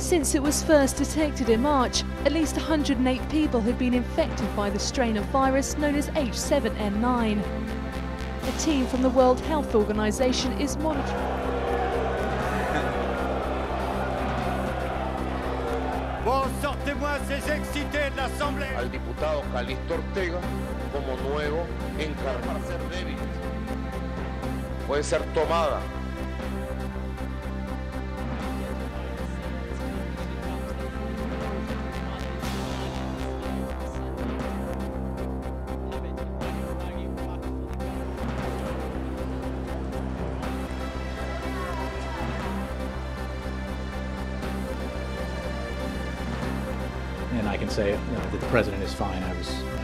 Since it was first detected in March, at least 108 people have been infected by the strain of virus known as H7N9. A team from the World Health Organization is monitoring. Bon, sortez-moi ces excités de l'Assemblée. Al diputado Calixto Ortega como nuevo encargado. Para ser débil, puede ser tomada. And I can say that the president is fine. I was